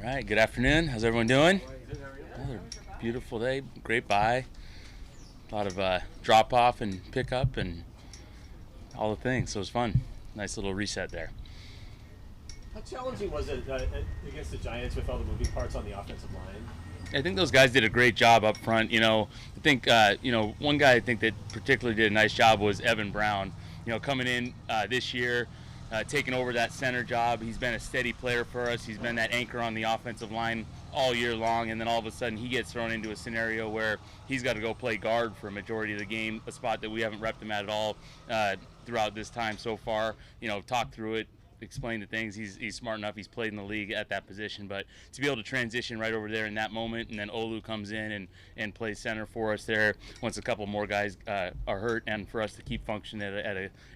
right, good afternoon. How's everyone doing? Another beautiful day, great bye. A lot of drop off and pick up and all the things. So it was fun. Nice little reset there. How challenging was it against the Giants with all the moving parts on the offensive line? I think those guys did a great job up front. I think one guy I think that particularly did a nice job was Evan Brown. Coming in this year, taking over that center job. He's been a steady player for us. He's been that anchor on the offensive line all year long, and then all of a sudden he gets thrown into a scenario where he's got to go play guard for a majority of the game, a spot that we haven't repped him at all throughout this time so far. Talk through it, explain the things. He's smart enough. He's played in the league at that position, but to be able to transition right over there in that moment, and then Olu comes in and plays center for us there once a couple more guys are hurt, and for us to keep functioning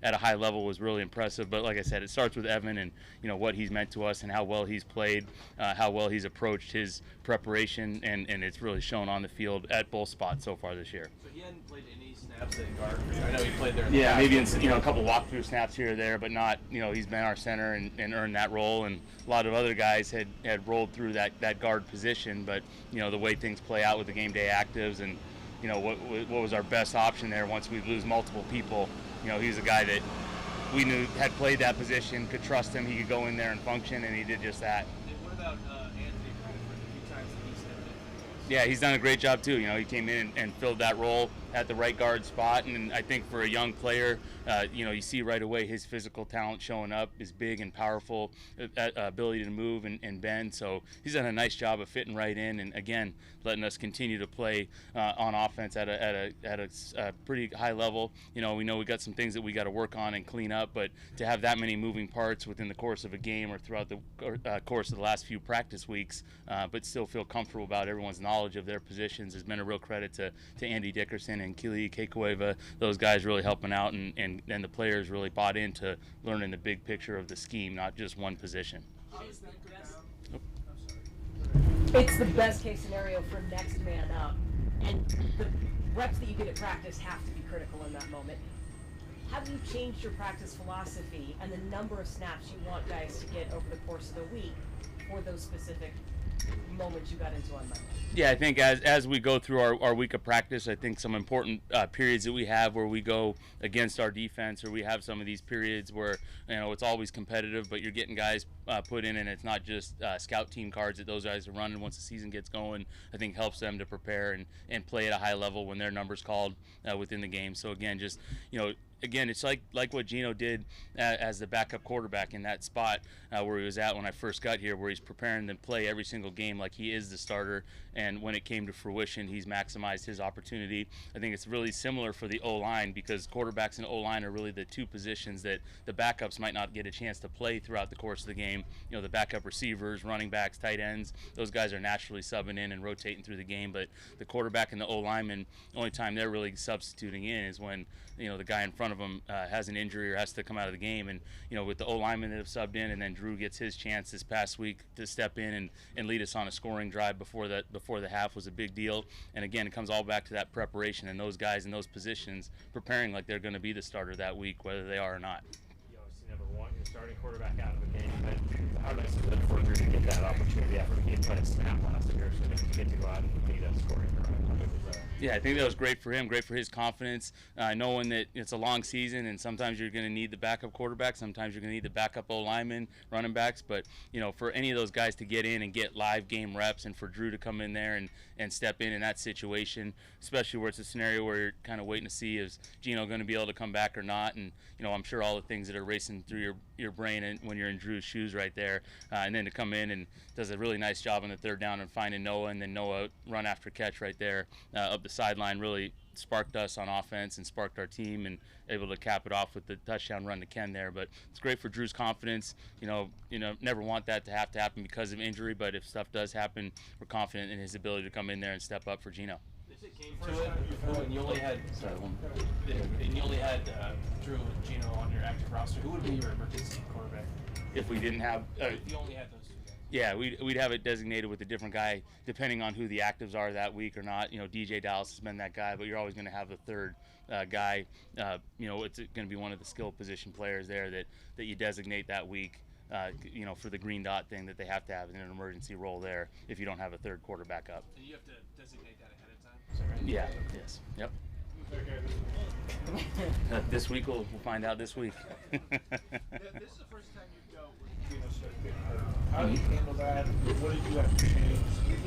at a high level was really impressive. But like I said, it starts with Evan and what he's meant to us and how well he's played, how well he's approached his preparation, and it's really shown on the field at both spots so far this year. So he hadn't played any snaps at guard for you. I know he played there. Maybe in a couple walkthrough snaps here or there, but not. He's been our center and earned that role, and a lot of other guys had rolled through that guard position. But the way things play out with the game day actives, and what was our best option there once we lose multiple people. He's a guy that we knew had played that position, could trust him, he could go in there and function, and he did just that. And what about Anthony for the few times that he stepped in? Yeah, he's done a great job too. He came in and filled that role at the right guard spot, and I think for a young player, you see right away his physical talent showing up, his big and powerful ability to move and bend. So he's done a nice job of fitting right in, and again, letting us continue to play on offense at a pretty high level. We know we got some things that we got to work on and clean up, but to have that many moving parts within the course of a game or throughout the course of the last few practice weeks, but still feel comfortable about everyone's knowledge of their positions has been a real credit to Andy Dickerson and Kili Kekueva. Those guys really helping out, and the players really bought into learning the big picture of the scheme, not just one position. It's the best case scenario for next man up, and the reps that you get at practice have to be critical in that moment. Have you changed your practice philosophy and the number of snaps you want guys to get over the course of the week for those specific moments you got into on Monday? Yeah, I think as we go through our week of practice, I think some important periods that we have where we go against our defense, or we have some of these periods where it's always competitive, but you're getting guys put in, and it's not just scout team cards that those guys are running once the season gets going. I think helps them to prepare and play at a high level when their number's called within the game. So again, just again, it's like what Gino did as the backup quarterback in that spot where he was at when I first got here, where he's preparing to play every single game like he is the starter. And when it came to fruition, he's maximized his opportunity. I think it's really similar for the O-line, because quarterbacks and O-line are really the two positions that the backups might not get a chance to play throughout the course of the game. The backup receivers, running backs, tight ends, those guys are naturally subbing in and rotating through the game. But the quarterback and the O-lineman, the only time they're really substituting in is when the guy in front of them has an injury or has to come out of the game. And with the O-linemen that have subbed in, and then Drew gets his chance this past week to step in and lead us on a scoring drive before the half was a big deal. And again, it comes all back to that preparation and those guys in those positions preparing like they're going to be the starter that week, whether they are or not. You obviously never want your starting quarterback out of the game, but how nice is it for Drew to get that opportunity after he played a snap last year, so to get to go out and lead a scoring drive? Yeah, I think that was great for him, great for his confidence, knowing that it's a long season and sometimes you're going to need the backup quarterback, sometimes you're going to need the backup O-lineman, running backs. But, for any of those guys to get in and get live game reps, and for Drew to come in there and step in that situation, especially where it's a scenario where you're kind of waiting to see is Gino going to be able to come back or not. And, I'm sure all the things that are racing through your brain and when you're in Drew's shoes right there. And then to come in and does a really nice job on the third down and finding Noah, and then Noah run after catch right there up the sideline really sparked us on offense and sparked our team, and able to cap it off with the touchdown run to Ken there. But it's great for Drew's confidence. Never want that to happen because of injury, but if stuff does happen, we're confident in his ability to come in there and step up for Gino. If it came to it, and you only had Drew and Gino on your active roster, who would be your emergency quarterback? If we didn't have, if you only had those two guys. Yeah, we'd have it designated with a different guy depending on who the actives are that week or not. DJ Dallas has been that guy, but you're always going to have the third guy. It's going to be one of the skill position players there that you designate that week. for the green dot thing that they have to have in an emergency role there if you don't have a third quarterback up. And you have to designate that ahead of time. Is that right? Yeah. Yes. Yep. This week we'll find out this week. This is the first time you've dealt with Geno Smith getting hurt. How do you handle that? What did you have to change?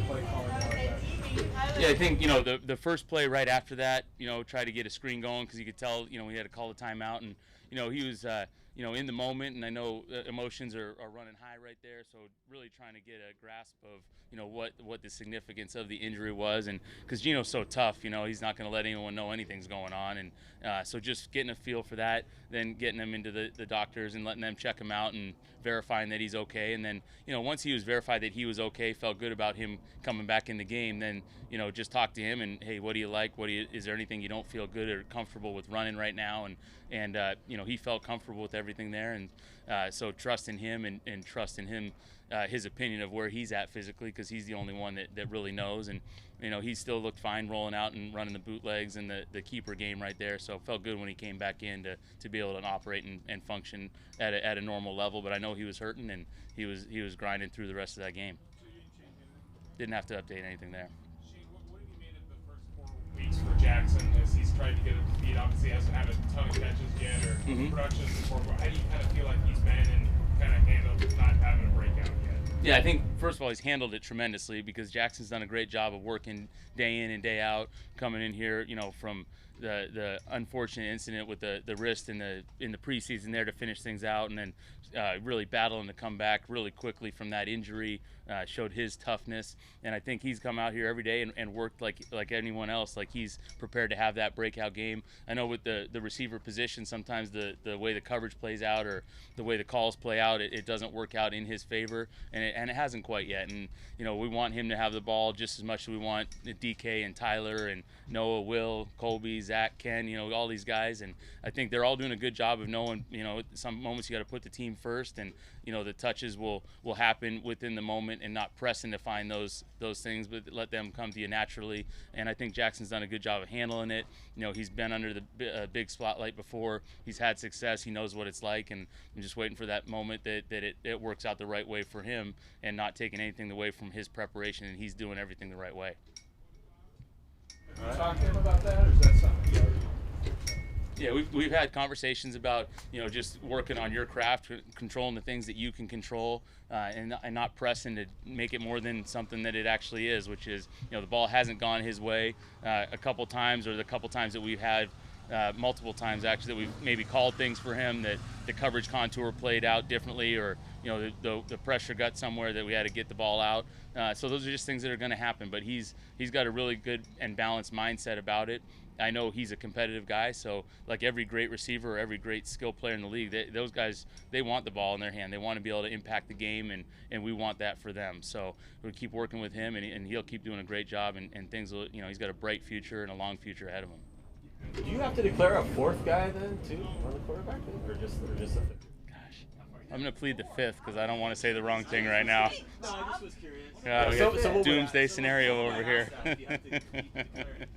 Play calling out that? Yeah, I think the first play right after that, try to get a screen going because you could tell we had to call a timeout, and he was in the moment, and I know emotions are running high right there, so really trying to get a grasp of what the significance of the injury was, and because Geno's so tough, he's not going to let anyone know anything's going on, and so just getting a feel for that, then getting him into the doctors and letting them check him out and verifying that he's okay, and then once he was verified that he was okay, felt good about him coming back in the game, then just talk to him and, hey, what do you like? Is there anything you don't feel good or comfortable with running right now? And he felt comfortable with everything there, and so trust in him and trust in him, his opinion of where he's at physically, because he's the only one that really knows. And he still looked fine rolling out and running the bootlegs and the keeper game right there, so it felt good when he came back in to be able to operate and function at a normal level. But I know he was hurting, and he was grinding through the rest of that game. So you didn't change anything? Didn't have to update anything there. Shane, what have you made of the first 4 weeks for Jackson as he's tried to get up to speed? Obviously, he hasn't had a ton of catches yet or production support. How do you kind of feel like he's been and kind of handled not having a breakout yet? Yeah, I think, first of all, he's handled it tremendously because Jackson's done a great job of working day in and day out, coming in here, from the unfortunate incident with the wrist in the preseason there to finish things out, and then really battling to come back really quickly from that injury, showed his toughness. And I think he's come out here every day and worked like anyone else, like he's prepared to have that breakout game. I know with the receiver position, sometimes the way the coverage plays out or the way the calls play out, it doesn't work out in his favor, and it hasn't quite yet. And we want him to have the ball just as much as we want DK and Tyler and Noah, Will, Colby, Zach, Ken, all these guys. And I think they're all doing a good job of knowing, some moments you got to put the team first, and the touches will happen within the moment and not pressing to find those things, but let them come to you naturally. And I think Jackson's done a good job of handling it. He's been under the big spotlight before. He's had success. He knows what it's like, and I'm just waiting for that moment that it works out the right way for him and not taking anything away from his preparation, and he's doing everything the right way. Have you talked to him about that, or is that something you already? Yeah, we've had conversations about just working on your craft, controlling the things that you can control, and not pressing to make it more than something that it actually is, which is the ball hasn't gone his way a couple times, or the couple times that we've had multiple times actually that we've maybe called things for him that the coverage contour played out differently, or the pressure got somewhere that we had to get the ball out. So those are just things that are going to happen. But he's got a really good and balanced mindset about it. I know he's a competitive guy, so like every great receiver or every great skill player in the league, those guys, they want the ball in their hand. They want to be able to impact the game, and we want that for them. So we'll keep working with him, and he'll keep doing a great job, and things will, he's got a bright future and a long future ahead of him. Do you have to declare a fourth guy then too on the quarterback thing, or just a fifth? Gosh, I'm gonna plead the fifth because I don't want to say the wrong thing right now. No, I just was curious. We got doomsday scenario over here.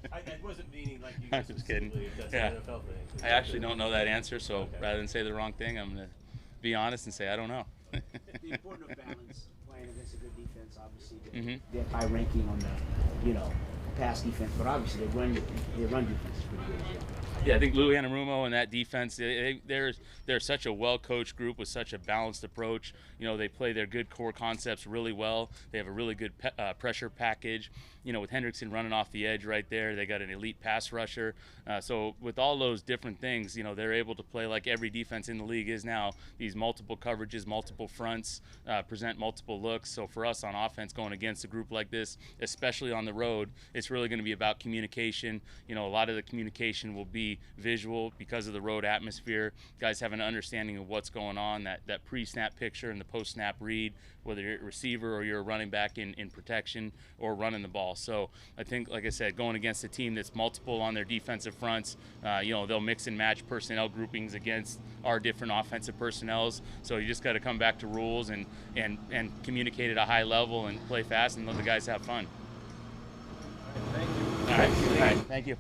I wasn't meaning like you. I'm just kidding. That's Yeah. an NFL thing. I actually don't know that answer, so rather than say the wrong thing, I'm gonna be honest and say I don't know. The importance of balance, playing against a good defense, obviously. They're high ranking on the, pass defense, but obviously their run defense is pretty good as well. Yeah, I think Lou Anarumo and that defense, they're such a well-coached group with such a balanced approach. They play their good core concepts really well. They have a really good pressure package. With Hendrickson running off the edge right there, they got an elite pass rusher. So with all those different things, they're able to play like every defense in the league is now. These multiple coverages, multiple fronts, present multiple looks. So for us on offense going against a group like this, especially on the road, it's really going to be about communication. A lot of the communication will be visual because of the road atmosphere. Guys have an understanding of what's going on, that pre-snap picture and the post-snap read, whether you're a receiver or you're a running back in protection or running the ball. So I think, like I said, going against a team that's multiple on their defensive fronts, they'll mix and match personnel groupings against our different offensive personnels. So you just got to come back to rules and communicate at a high level and play fast and let the guys have fun. Thank you. All right. Thank you.